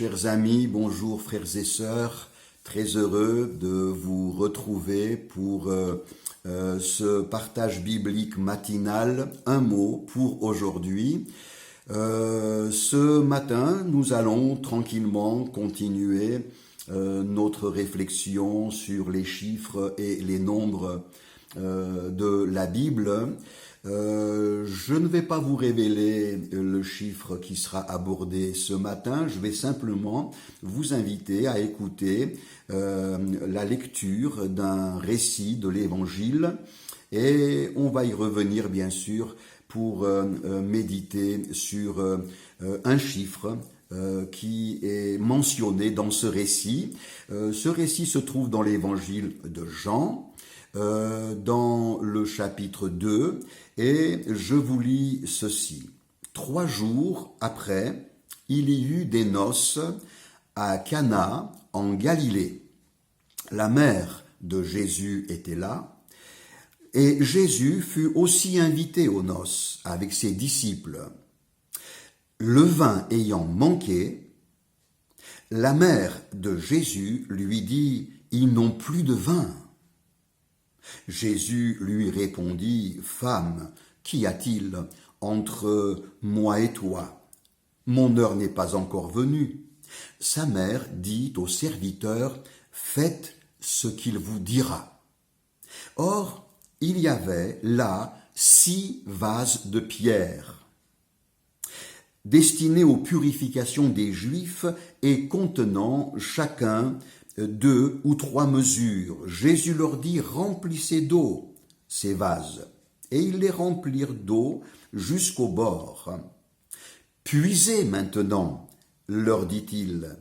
Chers amis, bonjour frères et sœurs, très heureux de vous retrouver pour ce partage biblique matinal, un mot pour aujourd'hui. Ce matin, nous allons tranquillement continuer notre réflexion sur les chiffres et les nombres de la Bible. Je ne vais pas vous révéler le chiffre qui sera abordé ce matin, je vais simplement vous inviter à écouter la lecture d'un récit de l'Évangile et on va y revenir bien sûr pour méditer sur un chiffre qui est mentionné dans ce récit. Ce récit se trouve dans l'Évangile de Jean, dans le chapitre 2, et je vous lis ceci. 3 jours après, il y eut des noces à Cana, en Galilée. La mère de Jésus était là, et Jésus fut aussi invité aux noces avec ses disciples. Le vin ayant manqué, la mère de Jésus lui dit « Ils n'ont plus de vin ». Jésus lui répondit « Femme, qu'y a-t-il entre moi et toi? Mon heure n'est pas encore venue. » Sa mère dit au serviteur « Faites ce qu'il vous dira. » Or, il y avait là 6 vases de pierre, destinés aux purifications des Juifs et contenant chacun 2 ou 3 mesures. Jésus leur dit, remplissez d'eau ces vases. Et ils les remplirent d'eau jusqu'au bord. Puisez maintenant, leur dit-il,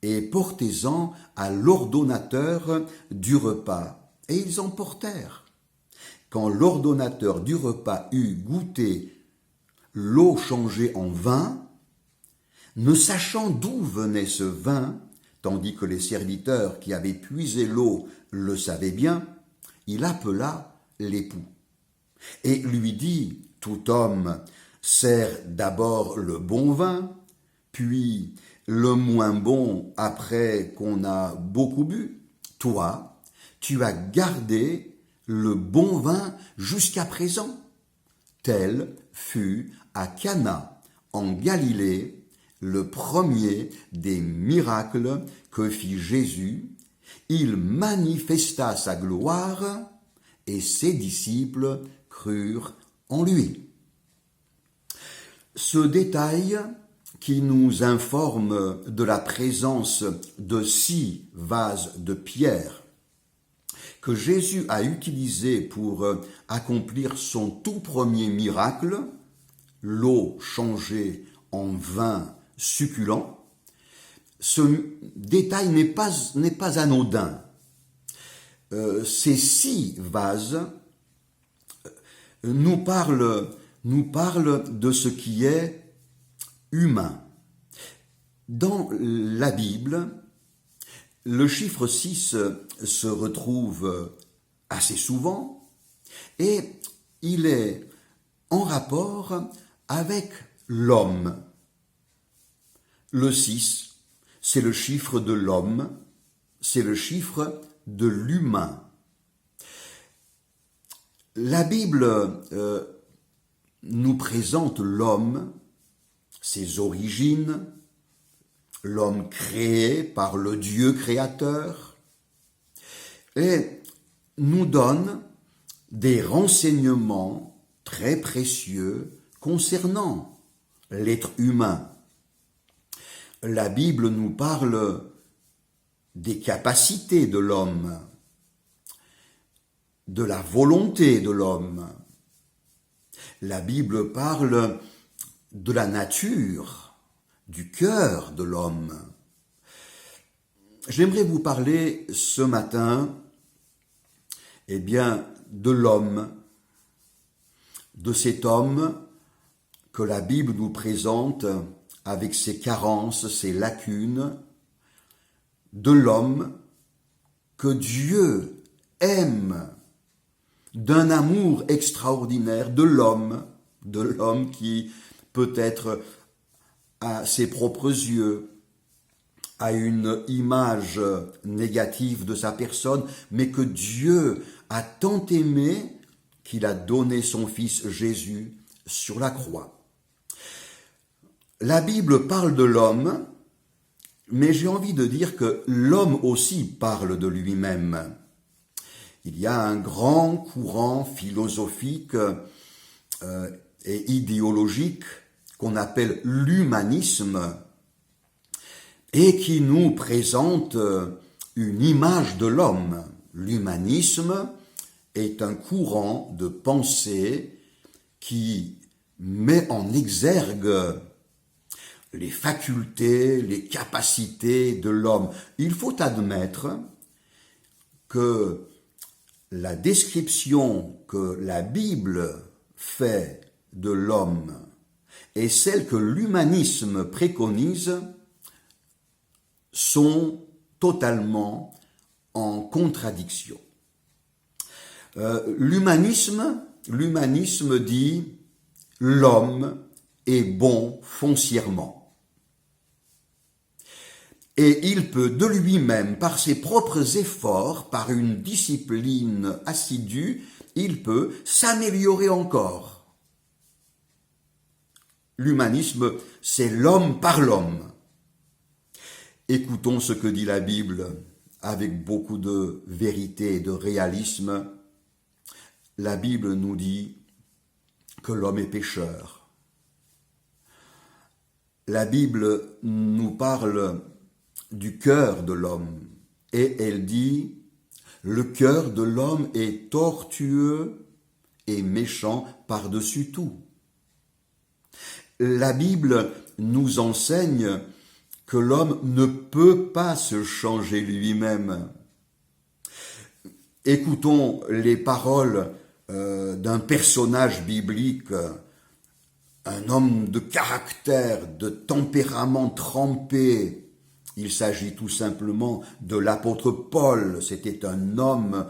et portez-en à l'ordonnateur du repas. Et ils en portèrent. Quand l'ordonnateur du repas eut goûté l'eau changée en vin, ne sachant d'où venait ce vin, tandis que les serviteurs qui avaient puisé l'eau le savaient bien, il appela l'époux et lui dit, tout homme sert d'abord le bon vin, puis le moins bon après qu'on a beaucoup bu. Toi, tu as gardé le bon vin jusqu'à présent. Tel fut à Cana, en Galilée, le premier des miracles que fit Jésus. Il manifesta sa gloire et ses disciples crurent en lui. Ce détail qui nous informe de la présence de 6 vases de pierre que Jésus a utilisés pour accomplir son tout premier miracle, l'eau changée en vin succulent, ce détail n'est pas anodin. Ces 6 vases nous parlent de ce qui est humain. Dans la Bible, le chiffre 6 se retrouve assez souvent et il est en rapport avec l'homme. Le 6, c'est le chiffre de l'homme, c'est le chiffre de l'humain. La Bible nous présente l'homme, ses origines, l'homme créé par le Dieu créateur, et nous donne des renseignements très précieux concernant l'être humain. La Bible nous parle des capacités de l'homme, de la volonté de l'homme. La Bible parle de la nature, du cœur de l'homme. J'aimerais vous parler ce matin, de l'homme, de cet homme que la Bible nous présente avec ses carences, ses lacunes, de l'homme que Dieu aime d'un amour extraordinaire, de l'homme qui peut-être à ses propres yeux à une image négative de sa personne, mais que Dieu a tant aimé qu'il a donné son Fils Jésus sur la croix. La Bible parle de l'homme, mais j'ai envie de dire que l'homme aussi parle de lui-même. Il y a un grand courant philosophique et idéologique qu'on appelle l'humanisme et qui nous présente une image de l'homme. L'humanisme est un courant de pensée qui met en exergue les facultés, les capacités de l'homme. Il faut admettre que la description que la Bible fait de l'homme et celle que l'humanisme préconise sont totalement en contradiction. L'humanisme dit l'homme est bon foncièrement. Et il peut de lui-même, par ses propres efforts, par une discipline assidue, il peut s'améliorer encore. L'humanisme, c'est l'homme par l'homme. Écoutons ce que dit la Bible avec beaucoup de vérité et de réalisme. La Bible nous dit que l'homme est pécheur. La Bible nous parle du cœur de l'homme et elle dit « Le cœur de l'homme est tortueux et méchant par-dessus tout ». La Bible nous enseigne que l'homme ne peut pas se changer lui-même. Écoutons les paroles d'un personnage biblique, un homme de caractère, de tempérament trempé. Il s'agit tout simplement de l'apôtre Paul. C'était un homme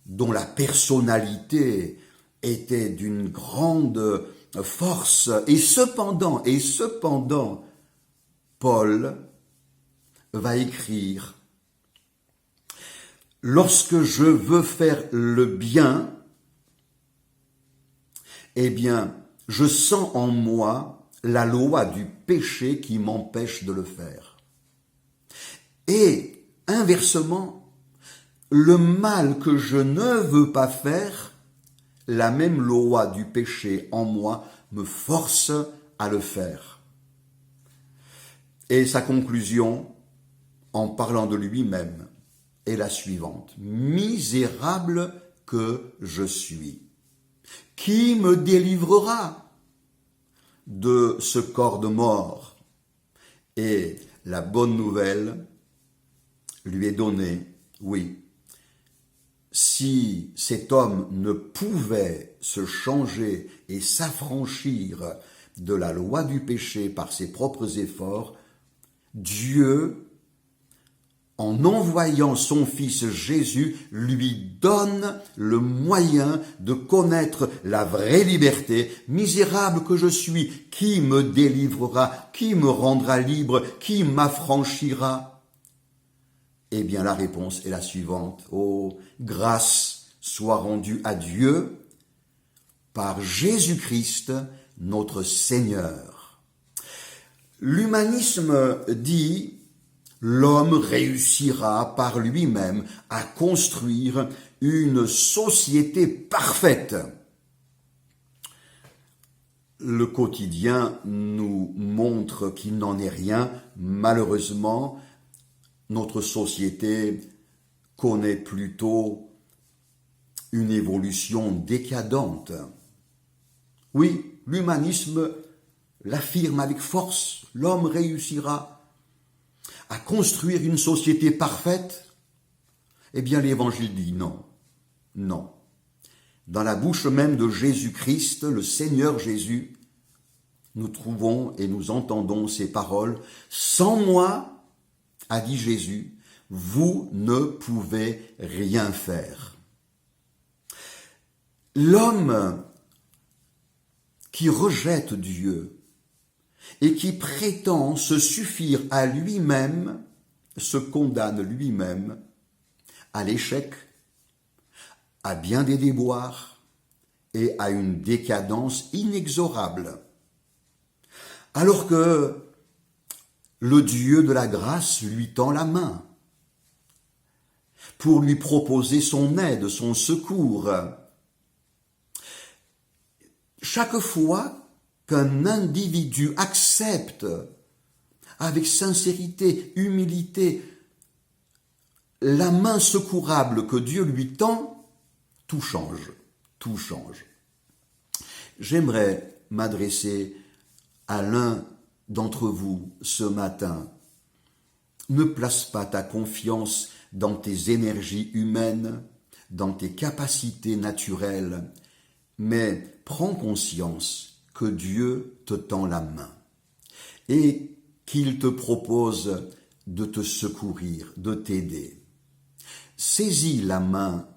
dont la personnalité était d'une grande force. Et cependant, Paul va écrire « Lorsque je veux faire le bien, eh bien, je sens en moi la loi du péché qui m'empêche de le faire. Et inversement, le mal que je ne veux pas faire, la même loi du péché en moi me force à le faire. » Et sa conclusion, en parlant de lui-même, est la suivante. « Misérable que je suis, qui me délivrera de ce corps de mort ?» Et la bonne nouvelle lui est donnée, oui. Si cet homme ne pouvait se changer et s'affranchir de la loi du péché par ses propres efforts, Dieu, en envoyant son Fils Jésus, lui donne le moyen de connaître la vraie liberté. « Misérable que je suis, qui me délivrera, qui me rendra libre, qui m'affranchira ?» Eh bien, la réponse est la suivante. « Oh, grâce soit rendue à Dieu par Jésus-Christ, notre Seigneur. » L'humanisme dit « L'homme réussira par lui-même à construire une société parfaite. » Le quotidien nous montre qu'il n'en est rien. Malheureusement, notre société connaît plutôt une évolution décadente. Oui, l'humanisme l'affirme avec force. L'homme réussira à construire une société parfaite. Eh bien, l'Évangile dit non, non. Dans la bouche même de Jésus-Christ, le Seigneur Jésus, nous trouvons et nous entendons ces paroles. « Sans moi, a dit Jésus, vous ne pouvez rien faire. » L'homme qui rejette Dieu et qui prétend se suffire à lui-même se condamne lui-même à l'échec, à bien des déboires et à une décadence inexorable. Alors que le Dieu de la grâce lui tend la main pour lui proposer son aide, son secours. Chaque fois qu'un individu accepte avec sincérité, humilité, la main secourable que Dieu lui tend, tout change, tout change. J'aimerais m'adresser à l'un d'entre vous ce matin. Ne place pas ta confiance dans tes énergies humaines, dans tes capacités naturelles, mais prends conscience que Dieu te tend la main et qu'il te propose de te secourir, de t'aider. Saisis la main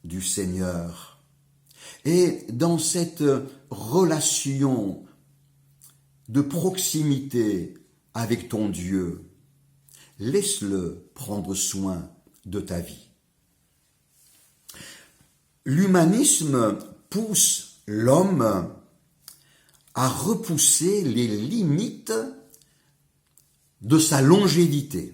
du Seigneur et dans cette relation de proximité avec ton Dieu, laisse-le prendre soin de ta vie. L'humanisme pousse l'homme à repousser les limites de sa longévité.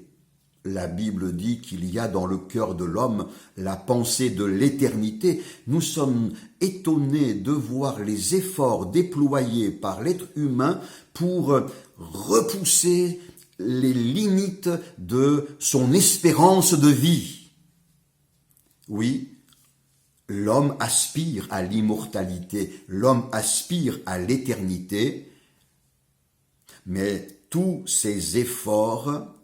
La Bible dit qu'il y a dans le cœur de l'homme la pensée de l'éternité. Nous sommes étonnés de voir les efforts déployés par l'être humain pour repousser les limites de son espérance de vie. Oui, l'homme aspire à l'immortalité, l'homme aspire à l'éternité, mais tous ces efforts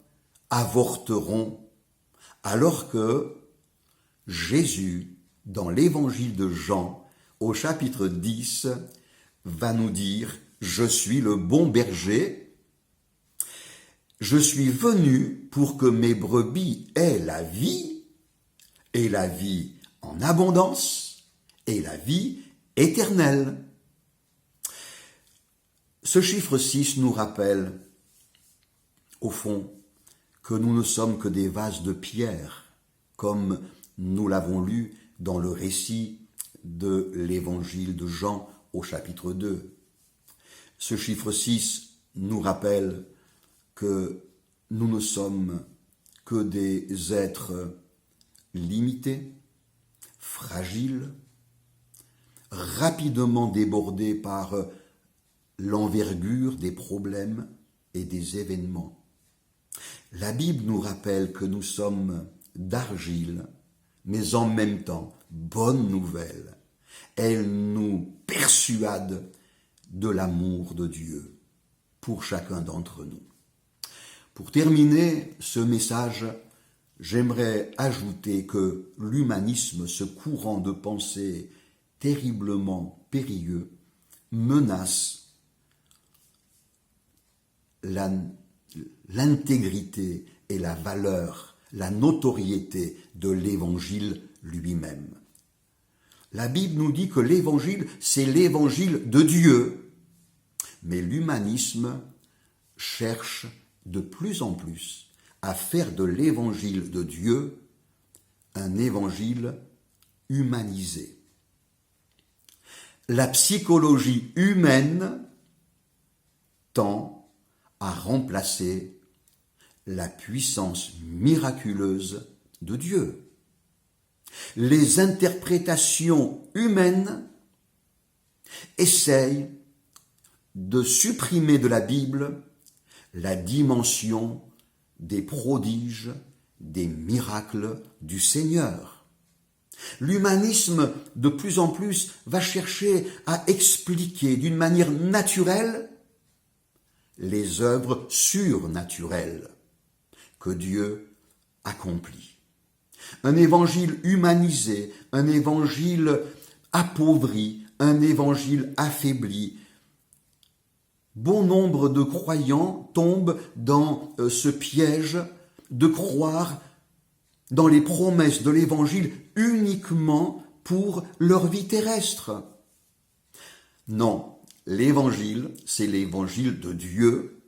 avorteront alors que Jésus, dans l'évangile de Jean, au chapitre 10, va nous dire « Je suis le bon berger, je suis venu pour que mes brebis aient la vie, et la vie en abondance, et la vie éternelle. » Ce chiffre 6 nous rappelle, au fond, que nous ne sommes que des vases de pierre, comme nous l'avons lu dans le récit de l'évangile de Jean au chapitre 2. Ce chiffre 6 nous rappelle que nous ne sommes que des êtres limités, fragiles, rapidement débordés par l'envergure des problèmes et des événements. La Bible nous rappelle que nous sommes d'argile, mais en même temps, bonne nouvelle, elle nous persuade de l'amour de Dieu pour chacun d'entre nous. Pour terminer ce message, j'aimerais ajouter que l'humanisme, ce courant de pensée terriblement périlleux, menace l'intégrité et la valeur, la notoriété de l'Évangile lui-même. La Bible nous dit que l'Évangile, c'est l'Évangile de Dieu. Mais l'humanisme cherche de plus en plus à faire de l'Évangile de Dieu un Évangile humanisé. La psychologie humaine tend à remplacer la puissance miraculeuse de Dieu. Les interprétations humaines essayent de supprimer de la Bible la dimension des prodiges, des miracles du Seigneur. L'humanisme, de plus en plus, va chercher à expliquer d'une manière naturelle les œuvres surnaturelles que Dieu accomplit. Un évangile humanisé, un évangile appauvri, un évangile affaibli. Bon nombre de croyants tombent dans ce piège de croire dans les promesses de l'évangile uniquement pour leur vie terrestre. Non, l'évangile, c'est l'évangile de Dieu,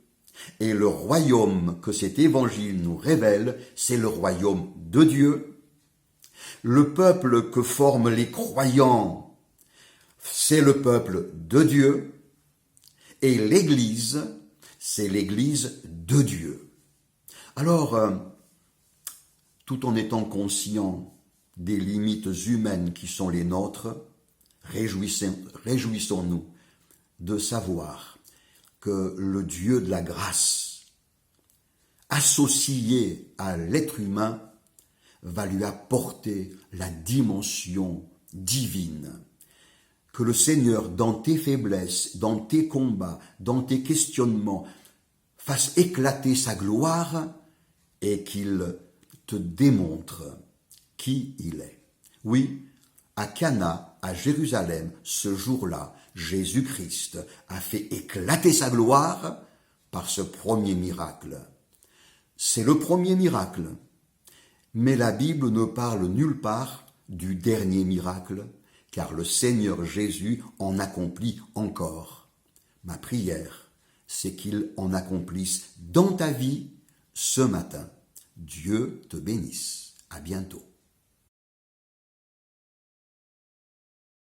Et le royaume que cet évangile nous révèle, c'est le royaume de Dieu. Le peuple que forment les croyants, c'est le peuple de Dieu. Et l'Église, c'est l'Église de Dieu. Alors, tout en étant conscient des limites humaines qui sont les nôtres, réjouissons-nous de savoir que le Dieu de la grâce, associé à l'être humain, va lui apporter la dimension divine. Que le Seigneur, dans tes faiblesses, dans tes combats, dans tes questionnements, fasse éclater sa gloire et qu'il te démontre qui il est. Oui, à Cana, à Jérusalem, ce jour-là, Jésus-Christ a fait éclater sa gloire par ce premier miracle. C'est le premier miracle, mais la Bible ne parle nulle part du dernier miracle, car le Seigneur Jésus en accomplit encore. Ma prière, c'est qu'il en accomplisse dans ta vie ce matin. Dieu te bénisse. À bientôt.